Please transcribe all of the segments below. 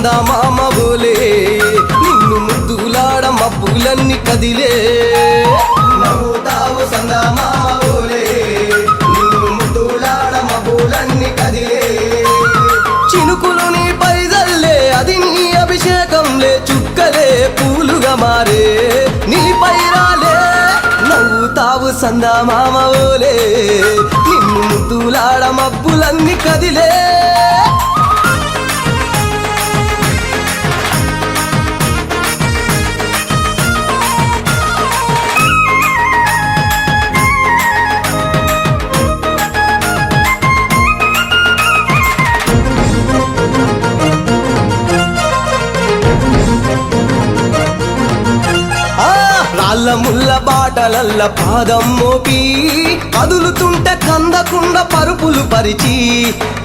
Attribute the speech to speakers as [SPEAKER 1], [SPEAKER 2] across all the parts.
[SPEAKER 1] సందామామ బోలే నిన్ను ముద్దులాడ మబ్బులన్నీ కదిలే నవ్వుతావు సందామామ బోలే నిన్ను ముద్దులాడ మబ్బులన్నీ కదిలే చినుకులు నీ పైదల్లే అది నీ అభిషేకంలే చుక్కలే పూలుగా మారే నీపై రాలే నవ్వుతావు సందామామ బోలే నిన్ను ముద్దులాడ మబ్బులన్నీ కదిలే రాళ్ళ ముళ్ళ బాటలల్ల పాదం మోపి కదులుతుంటే కందకుండా పరుపులు పరిచి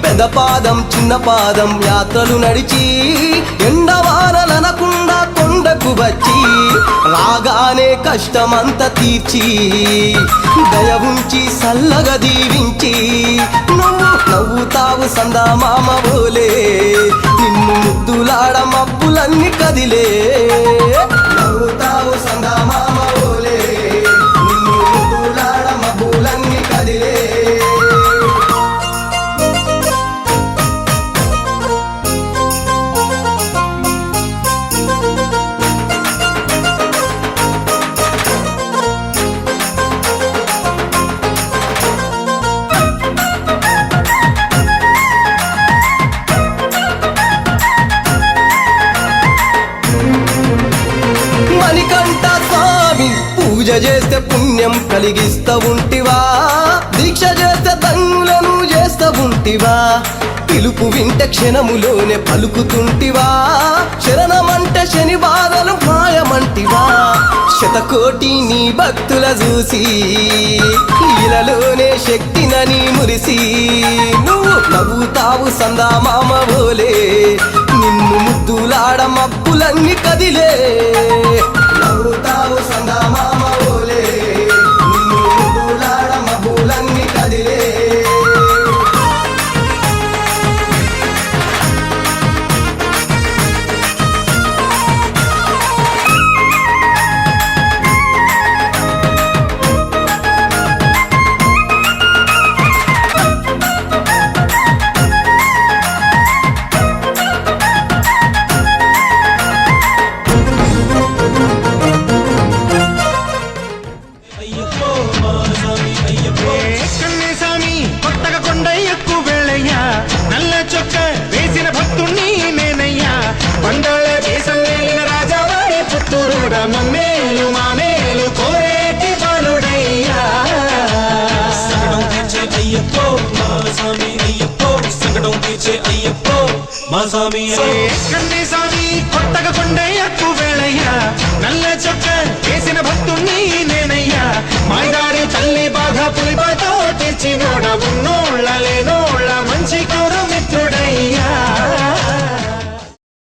[SPEAKER 1] పెద్ద పాదం చిన్న పాదం యాత్రలు నడిచి ఎండవానలనకుండా కొండకు వచ్చి రాగానే కష్టమంత తీర్చి దయ ఉంచి సల్లగా దీవించి నువ్వు నవ్వుతావు సందామామ బోలే నిన్ను ముద్దులాడ మబ్బులన్నీ కదిలే నవ్వుతావు సందామామ బోలే నిన్ను ముద్దులాడ మబ్బులన్నీ కదిలే మణికంఠ స్వామి పూజ చేస్తే పుణ్యం కలిగిస్తా ఉంటివా దీక్ష చేస్తే దంగులను చేస్తా ఉంటివా పిలుపు వింటే క్షణములోనే పలుకుతుంటివా శరణమంటే శని బాధలు మాయమంటివా శతకోటి నీ భక్తుల చూసి ఇలలోనే శక్తినని మురిసి నువ్వు నవ్వుతావు సందామామ బోలే నిన్ను ముద్దులాడ మబ్బులన్నీ కదిలే నవ్వుతావు సందామామ బోలే నిన్ను ముద్దులాడ మబ్బులన్నీ కదిలే
[SPEAKER 2] మమ్మేలు మామేలు కోరేటి బాలుడయ్యా సంగడం తీర్చే అయ్యప్పో మా స్వామి అయ్యప్పో సంగడం తీర్చే అయ్యప్పో మా స్వామి కన్నే స్వామి కొత్తగా కొండయ్యకు వేళయ్యా నల్ల చొక్క వేసిన భక్తుణ్ణి నేనయ్యా మాయదారి తల్లి బాగా పులిపాతో తెచ్చినోడవు